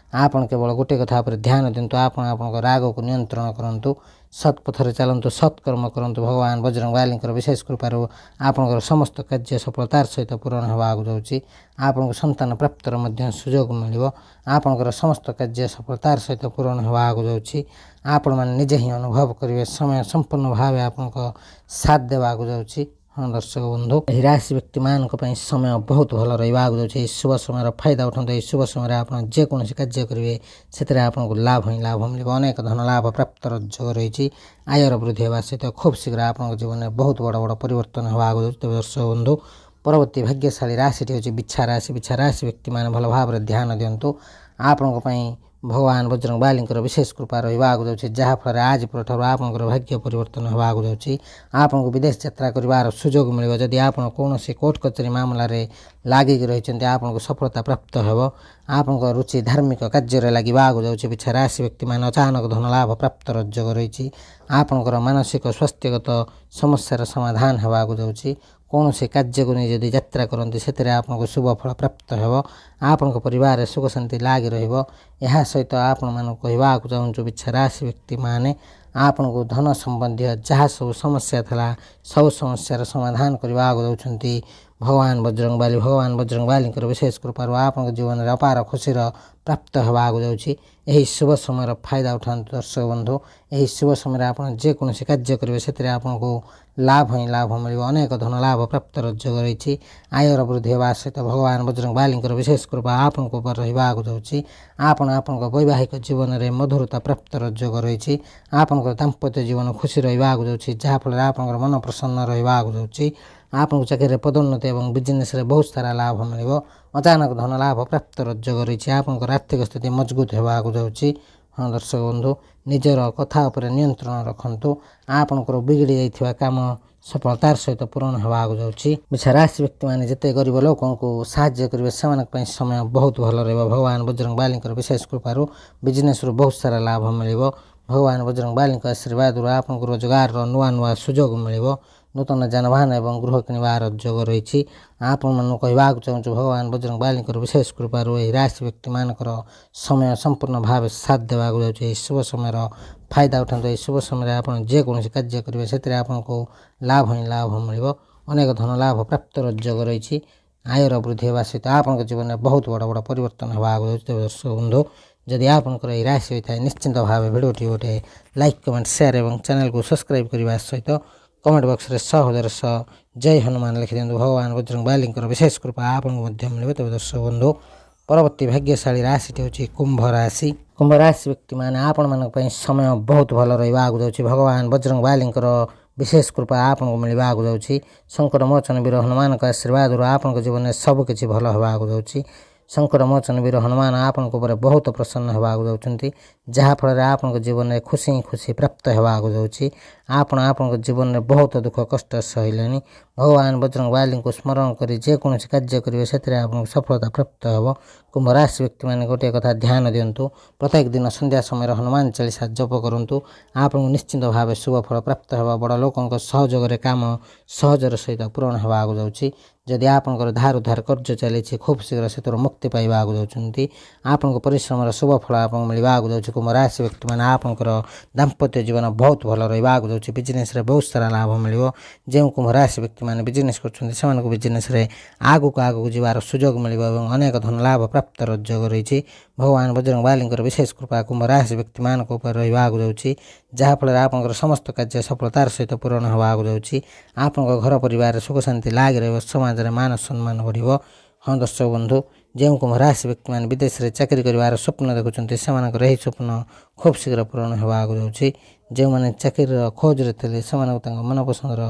ଆପଣ କେବଳ ଗୋଟିଏ କଥା ଉପରେ ଧ୍ୟାନ ଦିଅନ୍ତୁ। ଆପଣଙ୍କ ରାଗକୁ ନିୟନ୍ତ୍ରଣ କରନ୍ତୁ। ସତ୍ ପଥରେ ଚାଲନ୍ତୁ, ସତ୍କର୍ମ କରନ୍ତୁ। ଭଗବାନ ବଜରଙ୍ଗବାଲିଙ୍କର ବିଶେଷ କୃପାରୁ ଆପଣଙ୍କର ସମସ୍ତ କାର୍ଯ୍ୟ ସଫଳତାର ସହିତ ପୂରଣ ହେବାକୁ ଯାଉଛି। ଆପଣଙ୍କୁ ସନ୍ତାନ ପ୍ରାପ୍ତିର ମଧ୍ୟ ସୁଯୋଗ ମିଳିବ। ଆପଣଙ୍କର ସମସ୍ତ କାର୍ଯ୍ୟ ସଫଳତାର ସହିତ ପୂରଣ ହେବାକୁ ଯାଉଛି। ଆପଣମାନେ ନିଜେ ହିଁ ଅନୁଭବ କରିବେ ସମୟ ସମ୍ପୂର୍ଣ୍ଣ ଭାବେ ଆପଣଙ୍କ ସାଥ ଦେବାକୁ ଯାଉଛି। ହଁ ଦର୍ଶକ ବନ୍ଧୁ, ଏହି ରାଶି ବ୍ୟକ୍ତିମାନଙ୍କ ପାଇଁ ସମୟ ବହୁତ ଭଲ ରହିବାକୁ ଯାଉଛି। ଏହି ଶୁଭ ସମୟର ଫାଇଦା ଉଠାନ୍ତୁ। ଏହି ଶୁଭ ସମୟରେ ଆପଣ ଯେକୌଣସି କାର୍ଯ୍ୟ କରିବେ ସେଥିରେ ଆପଣଙ୍କୁ ଲାଭ ମିଳିବ। ଅନେକ ଧନ ଲାଭ ପ୍ରାପ୍ତିର ଯୋଗ ରହିଛି। ଆୟର ବୃଦ୍ଧି ହେବା ସହିତ ଖୁବ୍ ଶୀଘ୍ର ଆପଣଙ୍କ ଜୀବନରେ ବହୁତ ବଡ଼ ପରିବର୍ତ୍ତନ ହେବାକୁ ଯାଉଛି। ତେବେ ଦର୍ଶକ ବନ୍ଧୁ, ପରବର୍ତ୍ତୀ ଭାଗ୍ୟଶାଳୀ ରାଶିଟି ହେଉଛି ବିଛା ରାଶି। ବିଛା ରାଶି ବ୍ୟକ୍ତିମାନେ ଭଲ ଭାବରେ ଧ୍ୟାନ ଦିଅନ୍ତୁ। ଆପଣଙ୍କ ପାଇଁ ଭଗବାନ ବଜରଙ୍ଗବାଲିଙ୍କର ବିଶେଷ କୃପା ରହିବାକୁ ଯାଉଛି, ଯାହାଫଳରେ ଆଜି ପରଠାରୁ ଆପଣଙ୍କର ଭାଗ୍ୟ ପରିବର୍ତ୍ତନ ହେବାକୁ ଯାଉଛି। ଆପଣଙ୍କୁ ବିଦେଶ ଯାତ୍ରା କରିବାର ସୁଯୋଗ ମିଳିବ। ଯଦି ଆପଣ କୌଣସି କୋର୍ଟ କଚେରୀ ମାମଲାରେ ଲାଗିକି ରହିଛନ୍ତି ଆପଣଙ୍କୁ ସଫଳତା ପ୍ରାପ୍ତ ହେବ। ଆପଣଙ୍କ ରୁଚି ଧାର୍ମିକ କାର୍ଯ୍ୟରେ ଲାଗିବାକୁ ଯାଉଛି। ବିଛା ରାଶି ବ୍ୟକ୍ତିମାନେ ଅଚାନକ ଧନ ଲାଭ ପ୍ରାପ୍ତିର ଯୋଗ ରହିଛି। ଆପଣଙ୍କର ମାନସିକ ସ୍ୱାସ୍ଥ୍ୟଗତ ସମସ୍ୟାର ସମାଧାନ ହେବାକୁ ଯାଉଛି। କୌଣସି କାର୍ଯ୍ୟକୁ ନେଇ ଯଦି ଯାତ୍ରା କରନ୍ତି ସେଥିରେ ଆପଣଙ୍କୁ ଶୁଭ ଫଳ ପ୍ରାପ୍ତ ହେବ। ଆପଣଙ୍କ ପରିବାରରେ ସୁଖ ଶାନ୍ତି ଲାଗି ରହିବ। ଏହା ସହିତ ଆପଣମାନଙ୍କୁ କହିବାକୁ ଚାହୁଁଛୁ ବିଛା ରାଶି ବ୍ୟକ୍ତିମାନେ ଆପଣଙ୍କୁ ଧନ ସମ୍ବନ୍ଧୀୟ ଯାହା ସବୁ ସମସ୍ୟା ଥିଲା ସବୁ ସମସ୍ୟାର ସମାଧାନ କରିବା ଆଗକୁ ଦେଉଛନ୍ତି ଭଗବାନ ବଜରଙ୍ଗବାଲି। ଭଗବାନ ବଜରଙ୍ଗବାଲିଙ୍କର ବିଶେଷ କୃପାରୁ ଆପଣଙ୍କ ଜୀବନରେ ଅପାର ଖୁସିର ପ୍ରାପ୍ତ ହେବା ଆଗକୁ ଯାଉଛି। ଏହି ଶୁଭ ସମୟର ଫାଇଦା ଉଠାନ୍ତୁ ଦର୍ଶକ ବନ୍ଧୁ। ଏହି ଶୁଭ ସମୟରେ ଆପଣ ଯେକୌଣସି କାର୍ଯ୍ୟ କରିବେ ସେଥିରେ ଆପଣଙ୍କୁ ଲାଭ ହିଁ ଲାଭ ମିଳିବ। ଅନେକ ଧନ ଲାଭ ପ୍ରାପ୍ତର ଯୋଗ ରହିଛି। ଆୟର ବୃଦ୍ଧି ହେବା ସହିତ ଭଗବାନ ବଜରଙ୍ଗବାଲିଙ୍କର ବିଶେଷ କୃପା ଆପଣଙ୍କ ଉପରେ ରହିବା ଆଗକୁ ଯାଉଛି। ଆପଣଙ୍କ ବୈବାହିକ ଜୀବନରେ ମଧୁରତା ପ୍ରାପ୍ତର ଯୋଗ ରହିଛି। ଆପଣଙ୍କର ଦାମ୍ପତ୍ୟ ଜୀବନ ଖୁସି ରହିବା ଆଗକୁ ଯାଉଛି, ଯାହାଫଳରେ ଆପଣଙ୍କର ମନ ପ୍ରସନ୍ନ ରହିବା ଆଗକୁ ଯାଉଛି। ଆପଣଙ୍କୁ ଚାକିରିରେ ପଦୋନ୍ନତି ଏବଂ ବିଜନେସ୍ରେ ବହୁତ ସାରା ଲାଭ ମିଳିବ। ଅଚାନକ ଧନ ଲାଭ ପ୍ରାପ୍ତର ଯୋଗ ରହିଛି। ଆପଣଙ୍କର ଆର୍ଥିକ ସ୍ଥିତି ମଜବୁତ ହେବା ଆଗକୁ ଯାଉଛି। ହଁ ଦର୍ଶକ ବନ୍ଧୁ, ନିଜର କଥା ଉପରେ ନିୟନ୍ତ୍ରଣ ରଖନ୍ତୁ। ଆପଣଙ୍କର ବିଗିଡ଼ି ଯାଇଥିବା କାମ ସଫଳତାର ସହିତ ପୂରଣ ହେବା ଆଗକୁ ଯାଉଛି। ମିଛା ରାଶି ବ୍ୟକ୍ତିମାନେ ଯେତେ ଗରିବ ଲୋକଙ୍କୁ ସାହାଯ୍ୟ କରିବେ ସେମାନଙ୍କ ପାଇଁ ସମୟ ବହୁତ ଭଲ ରହିବ। ଭଗବାନ ବଜରଙ୍ଗବାଲିଙ୍କର ବିଶେଷ କୃପାରୁ ବିଜନେସ୍ରୁ ବହୁତ ସାରା ଲାଭ ମିଳିବ। ଭଗବାନ ବଜରଙ୍ଗବାଲିଙ୍କ ଆଶୀର୍ବାଦରୁ ଆପଣଙ୍କୁ ରୋଜଗାରର ନୂଆ ନୂଆ ସୁଯୋଗ ମିଳିବ। ନୂତନ ଯାନବାହନ ଏବଂ ଗୃହ କିଣିବାର ଯୋଗ ରହିଛି। ଆପଣମାନଙ୍କୁ କହିବାକୁ ଚାହୁଁଛୁ ଭଗବାନ ବଜରଙ୍ଗବାଲିଙ୍କର ବିଶେଷ କୃପାରୁ ଏହି ରାଶି ବ୍ୟକ୍ତିମାନଙ୍କର ସମୟ ସମ୍ପୂର୍ଣ୍ଣ ଭାବେ ସାଥ ଦେବାକୁ ଯାଉଛି। ଏହି ଶୁଭ ସମୟର ଫାଇଦା ଉଠାନ୍ତୁ। ଏହି ଶୁଭ ସମୟରେ ଆପଣ ଯେକୌଣସି କାର୍ଯ୍ୟ କରିବେ ସେଥିରେ ଆପଣଙ୍କୁ ଲାଭ ହିଁ ଲାଭ ମିଳିବ। ଅନେକ ଧନ ଲାଭ ପ୍ରାପ୍ତର ଯୋଗ ରହିଛି। ଆୟର ବୃଦ୍ଧି ହେବା ସହିତ ଆପଣଙ୍କ ଜୀବନରେ ବହୁତ ବଡ଼ ବଡ଼ ପରିବର୍ତ୍ତନ ହେବା ଆଗକୁ ଯାଉଛି। ତେବେ ଦର୍ଶକ ବନ୍ଧୁ, ଯଦି ଆପଣଙ୍କର ଏହି ରାଶି ହୋଇଥାଏ ନିଶ୍ଚିନ୍ତ ଭାବେ ଭିଡ଼ିଓଟି ଗୋଟେ ଲାଇକ୍, କମେଣ୍ଟ, ସେୟାର ଏବଂ ଚ୍ୟାନେଲକୁ ସବସ୍କ୍ରାଇବ୍ କରିବା ସହିତ କମେଣ୍ଟ ବକ୍ସରେ ସହୋଦର ସହ ଜୟ ହନୁମାନ ଲେଖିଦିଅନ୍ତୁ। ଭଗବାନ ବଜରଙ୍ଗବାଲିଙ୍କର ବିଶେଷ କୃପା ଆପଣଙ୍କୁ ମଧ୍ୟ ମିଳିବ। ତେବେ ଦର୍ଶକ ବନ୍ଧୁ, ପରବର୍ତ୍ତୀ ଭାଗ୍ୟଶାଳୀ ରାଶିଟି ହେଉଛି କୁମ୍ଭ ରାଶି। କୁମ୍ଭ ରାଶି ବ୍ୟକ୍ତିମାନେ ଆପଣମାନଙ୍କ ପାଇଁ ସମୟ ବହୁତ ଭଲ ରହିବା ଆଗକୁ ଯାଉଛି। ଭଗବାନ ବଜରଙ୍ଗବାଲିଙ୍କର ବିଶେଷ କୃପା ଆପଣଙ୍କୁ ମିଳିବା ଆଗକୁ ଯାଉଛି। ସଙ୍କଟ ମୋଚନ ବୀର ହନୁମାନଙ୍କ ଆଶୀର୍ବାଦରୁ ଆପଣଙ୍କ ଜୀବନରେ ସବୁକିଛି ଭଲ ହେବା ଆଗକୁ ଯାଉଛି। ସଙ୍କଟ ମୋଚନ ବୀର ହନୁମାନ ଆପଣଙ୍କ ଉପରେ ବହୁତ ପ୍ରସନ୍ନ ହେବାକୁ ଯାଉଛନ୍ତି, ଯାହାଫଳରେ ଆପଣଙ୍କ ଜୀବନରେ ଖୁସି ହିଁ ଖୁସି ପ୍ରାପ୍ତ ହେବା ଆଗକୁ ଯାଉଛି। ଆପଣଙ୍କ ଜୀବନରେ ବହୁତ ଦୁଃଖ କଷ୍ଟ ସହିଲେଣି। ଭଗବାନ ବଜରଙ୍ଗବାଲିଙ୍କୁ ସ୍ମରଣ କରି ଯେକୌଣସି କାର୍ଯ୍ୟ କରିବେ ସେଥିରେ ଆପଣଙ୍କୁ ସଫଳତା ପ୍ରାପ୍ତ ହେବ। କୁମ୍ଭ ରାଶି ବ୍ୟକ୍ତିମାନେ ଗୋଟିଏ କଥା ଧ୍ୟାନ ଦିଅନ୍ତୁ, ପ୍ରତ୍ୟେକ ଦିନ ସନ୍ଧ୍ୟା ସମୟରେ ହନୁମାନ ଚାଳିଶା ଜପ କରନ୍ତୁ। ଆପଣଙ୍କୁ ନିଶ୍ଚିନ୍ତ ଭାବେ ଶୁଭ ଫଳ ପ୍ରାପ୍ତ ହେବ। ବଡ଼ ଲୋକଙ୍କ ସହଯୋଗରେ କାମ ସହଜର ସହିତ ପୂରଣ ହେବା ଆଗକୁ ଯାଉଛି। ଯଦି ଆପଣଙ୍କର ଧାର ଉଧାର କାର୍ଯ୍ୟ ଚାଲିଛି ଖୁବ୍ ଶୀଘ୍ର ସେଥିରୁ ମୁକ୍ତି ପାଇବା ଆଗକୁ ଯାଉଛନ୍ତି। ଆପଣଙ୍କ ପରିଶ୍ରମର ଶୁଭ ଫଳ ଆପଣଙ୍କୁ ମିଳିବା ଆଗକୁ ଯାଉଛି। କୁମ୍ଭ ରାଶି ବ୍ୟକ୍ତିମାନେ ଆପଣଙ୍କର ଦାମ୍ପତ୍ୟ ଜୀବନ ବହୁତ ଭଲ ରହିବା ଆଗକୁ ଯାଉଛି। ବିଜନେସ୍ରେ ବହୁତ ସାରା ଲାଭ ମିଳିବ। ଯେଉଁ କୁମ୍ଭ ରାଶି ବ୍ୟକ୍ତିମାନେ ବିଜନେସ୍ କରୁଛନ୍ତି ସେମାନଙ୍କୁ ବିଜନେସ୍ରେ ଆଗକୁ ଯିବାର ସୁଯୋଗ ମିଳିବ ଏବଂ ଅନେକ ଧନ ଲାଭ ପ୍ରାପ୍ତର ଯୋଗ ରହିଛି। ଭଗବାନ ବଜରଙ୍ଗବାଲିଙ୍କର ବିଶେଷ କୃପା କୁମ୍ଭ ରାଶି ବ୍ୟକ୍ତିମାନଙ୍କ ଉପରେ ରହିବା ଆଗକୁ ଯାଉଛି, ଯାହାଫଳରେ ଆପଣଙ୍କର ସମସ୍ତ କାର୍ଯ୍ୟ ସଫଳତାର ସହିତ ପୂରଣ ହେବା ଆଗକୁ ଯାଉଛି। ଆପଣଙ୍କ ଘର ପରିବାରରେ ସୁଖ ଶାନ୍ତି ଲାଗି ରହିବ। ସମାଜରେ ମାନ ସମ୍ମାନ ବଢ଼ିବ। ହଁ ଦର୍ଶକ ବନ୍ଧୁ, ଯେଉଁ କୁମ୍ଭ ରାଶି ବ୍ୟକ୍ତିମାନେ ବିଦେଶରେ ଚାକିରି କରିବାର ସ୍ୱପ୍ନ ଦେଖୁଛନ୍ତି ସେମାନଙ୍କର ଏହି ସ୍ୱପ୍ନ ଖୁବ୍ ଶୀଘ୍ର ପୂରଣ ହେବା ଆଗକୁ ଯାଉଛି। ଯେଉଁମାନେ ଚାକିରିର ଖୋଜରେ ଥିଲେ ସେମାନଙ୍କୁ ତାଙ୍କ ମନପସନ୍ଦର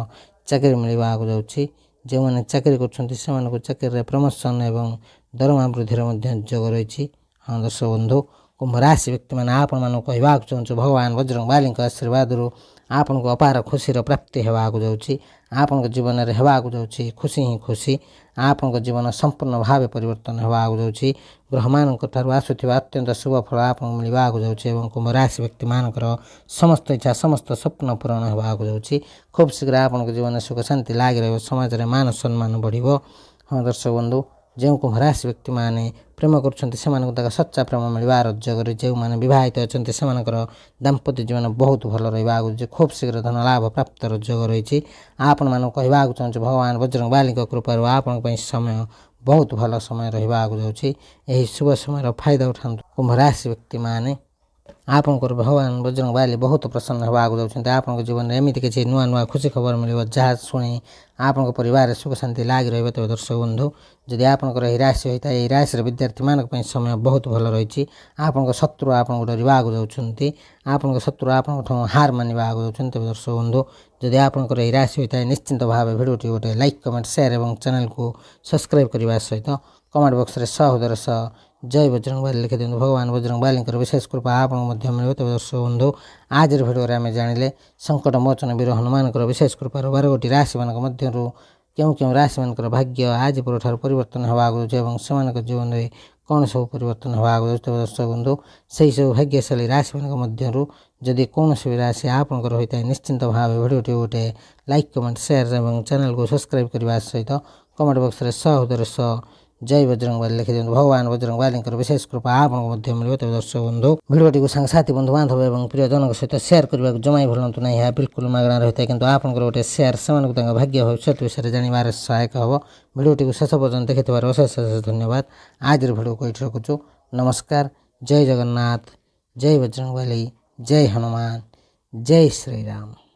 ଚାକିରି ମିଳିବା ଆଗକୁ ଯାଉଛି। ଯେଉଁମାନେ ଚାକିରି କରୁଛନ୍ତି ସେମାନଙ୍କୁ ଚାକିରିରେ ପ୍ରମୋସନ୍ ଏବଂ ଦରମା ବୃଦ୍ଧିର ମଧ୍ୟ ଯୋଗ ରହିଛି। ହଁ ଦର୍ଶକ ବନ୍ଧୁ, କୁମ୍ଭ ରାଶି ବ୍ୟକ୍ତିମାନେ ଆପଣମାନଙ୍କୁ କହିବାକୁ ଚାହୁଁଛୁ ଭଗବାନ ବଜରଙ୍ଗବାଲିଙ୍କ ଆଶୀର୍ବାଦରୁ ଆପଣଙ୍କୁ ଅପାର ଖୁସିର ପ୍ରାପ୍ତି ହେବାକୁ ଯାଉଛି। ଆପଣଙ୍କ ଜୀବନରେ ହେବାକୁ ଯାଉଛି ଖୁସି ହିଁ ଖୁସି। ଆପଣଙ୍କ ଜୀବନ ସମ୍ପୂର୍ଣ୍ଣ ଭାବେ ପରିବର୍ତ୍ତନ ହେବାକୁ ଯାଉଛି। ଗ୍ରହମାନଙ୍କ ଠାରୁ ଆସୁଥିବା ଅତ୍ୟନ୍ତ ଶୁଭ ଫଳ ଆପଣଙ୍କୁ ମିଳିବାକୁ ଯାଉଛି ଏବଂ କୁମ୍ଭ ରାଶି ବ୍ୟକ୍ତିମାନଙ୍କର ସମସ୍ତ ଇଚ୍ଛା ସମସ୍ତ ସ୍ୱପ୍ନ ପୂରଣ ହେବାକୁ ଯାଉଛି। ଖୁବ୍ ଶୀଘ୍ର ଆପଣଙ୍କ ଜୀବନରେ ସୁଖ ଶାନ୍ତି ଲାଗି ରହିବ। ସମାଜରେ ମାନ ସମ୍ମାନ ବଢ଼ିବ। ହଁ ଦର୍ଶକ ବନ୍ଧୁ, ଯେଉଁ କୁମ୍ଭ ରାଶି ବ୍ୟକ୍ତିମାନେ ପ୍ରେମ କରୁଛନ୍ତି ସେମାନଙ୍କୁ ତାଙ୍କ ସଚ୍ଚା ପ୍ରେମ ମିଳିବାର ଯୋଗରେ, ଯେଉଁମାନେ ବିବାହିତ ଅଛନ୍ତି ସେମାନଙ୍କର ଦାମ୍ପତ୍ୟ ଜୀବନ ବହୁତ ଭଲ ରହିବା ଆଗକୁ ଯାଉଛି। ଖୁବ୍ ଶୀଘ୍ର ଧନ ଲାଭ ପ୍ରାପ୍ତର ଯୋଗ ରହିଛି। ଆପଣମାନଙ୍କୁ କହିବାକୁ ଚାହୁଁଛୁ ଭଗବାନ ବଜରଙ୍ଗବାଲିଙ୍କ କୃପାରୁ ଆପଣଙ୍କ ପାଇଁ ସମୟ ବହୁତ ଭଲ ସମୟ ରହିବା ଆଗକୁ ଯାଉଛି। ଏହି ଶୁଭ ସମୟର ଫାଇଦା ଉଠାନ୍ତୁ କୁମ୍ଭ ରାଶି ବ୍ୟକ୍ତିମାନେ। ଆପଣଙ୍କର ଭଗବାନ ବଜରଙ୍ଗବାଲି ବହୁତ ପ୍ରସନ୍ନ ହେବା ଆଗକୁ ଯାଉଛନ୍ତି। ଆପଣଙ୍କ ଜୀବନରେ ଏମିତି କିଛି ନୂଆ ନୂଆ ଖୁସି ଖବର ମିଳିବ ଯାହା ଶୁଣି ଆପଣଙ୍କ ପରିବାରରେ ସୁଖ ଶାନ୍ତି ଲାଗି ରହିବ। ତେବେ ଦର୍ଶକ ବନ୍ଧୁ, ଯଦି ଆପଣଙ୍କର ଏହି ରାଶି ହୋଇଥାଏ ଏହି ରାଶିର ବିଦ୍ୟାର୍ଥୀମାନଙ୍କ ପାଇଁ ସମୟ ବହୁତ ଭଲ ରହିଛି। ଆପଣଙ୍କ ଶତ୍ରୁ ଆପଣଙ୍କୁ ଡରିବା ଆଗକୁ ଯାଉଛନ୍ତି। ଆପଣଙ୍କ ଶତ୍ରୁ ଆପଣଙ୍କଠୁ ହାର ମାନିବା ଆଗକୁ ଯାଉଛନ୍ତି। ତେବେ ଦର୍ଶକ ବନ୍ଧୁ, ଯଦି ଆପଣଙ୍କର ଏହି ରାଶି ହୋଇଥାଏ ନିଶ୍ଚିନ୍ତ ଭାବେ ଭିଡ଼ିଓଟି ଗୋଟେ ଲାଇକ୍, କମେଣ୍ଟ, ସେୟାର ଏବଂ ଚ୍ୟାନେଲକୁ ସବସ୍କ୍ରାଇବ୍ କରିବା ସହିତ କମେଣ୍ଟ ବକ୍ସରେ ସହୋଦର ସହ ଜୟ ବଜରଙ୍ଗବାଲି ଲେଖିଦିଅନ୍ତୁ। ଭଗବାନ ବଜରଙ୍ଗବାଲିଙ୍କର ବିଶେଷ କୃପା ଆପଣଙ୍କୁ ମଧ୍ୟ ମିଳିବ। ତେବେ ଦର୍ଶକ ବନ୍ଧୁ, ଆଜିର ଭିଡ଼ିଓରେ ଆମେ ଜାଣିଲେ ସଙ୍କଟ ମୋଚନ ବୀର ହନୁମାନଙ୍କର ବିଶେଷ କୃପାରୁ 12ଗୋଟି ରାଶିମାନଙ୍କ ମଧ୍ୟରୁ କେଉଁ ରାଶିମାନଙ୍କର ଭାଗ୍ୟ ଆଜି ପରଠାରୁ ପରିବର୍ତ୍ତନ ହେବା ଆଗକୁ ଯାଉଛି ଏବଂ ସେମାନଙ୍କ ଜୀବନରେ କ'ଣ ସବୁ ପରିବର୍ତ୍ତନ ହେବା ଆଗକୁ ଯାଉଛି। ତେବେ ଦର୍ଶକ ବନ୍ଧୁ, ସେହି ସବୁ ଭାଗ୍ୟଶାଳୀ ରାଶିମାନଙ୍କ ମଧ୍ୟରୁ ଯଦି କୌଣସି ବି ରାଶି ଆପଣଙ୍କର ହୋଇଥାଏ ନିଶ୍ଚିନ୍ତ ଭାବେ ଭିଡ଼ିଓଟି ଗୋଟେ ଲାଇକ୍, କମେଣ୍ଟ, ସେୟାର ଏବଂ ଚ୍ୟାନେଲକୁ ସବସ୍କ୍ରାଇବ୍ କରିବା ସହିତ କମେଣ୍ଟ ବକ୍ସରେ ସହୋଦର ସହ जय बजरंगबली लिखिदियंतु। भगवान बजरंगबलीଙ୍କର विशेष कृपा ଆପଣଙ୍କ ମଧ୍ୟ ମିଳିବ। ତେବେ ଦର୍ଶକ ବନ୍ଧୁ ଭିଡ଼ିଓଟିକୁ ସାଙ୍ଗସାଥି ବନ୍ଧୁ ବାନ୍ଧବ ଏବଂ ପ୍ରିୟଜନଙ୍କ ସହିତ ସେୟାର କରିବାକୁ ଜମା ଭୁଲନ୍ତୁ ନାହିଁ। ଏହା ବିଲକୁଲ ମାଗଣା ରହିଥାଏ, କିନ୍ତୁ ଆପଣଙ୍କର ଗୋଟେ ସେୟାର ସେମାନଙ୍କୁ ତାଙ୍କ ଭାଗ୍ୟ ଭବିଷ୍ୟତ ବିଷୟରେ ଜାଣିବାରେ ସହାୟକ ହେବ। ଭିଡ଼ିଓଟିକୁ ଶେଷ ପର୍ଯ୍ୟନ୍ତ ଦେଖିଥିବାରୁ ଅଶେଷ ଅଶେଷ ଧନ୍ୟବାଦ। ଆଜିର ଭିଡ଼ିଓକୁ ଏଇଠି ରଖୁଛୁ। ନମସ୍କାର। ଜୟ ଜଗନ୍ନାଥ, ଜୟ ବଜରଙ୍ଗବଲି, ଜୟ ହନୁମାନ, ଜୟ ଶ୍ରୀରାମ।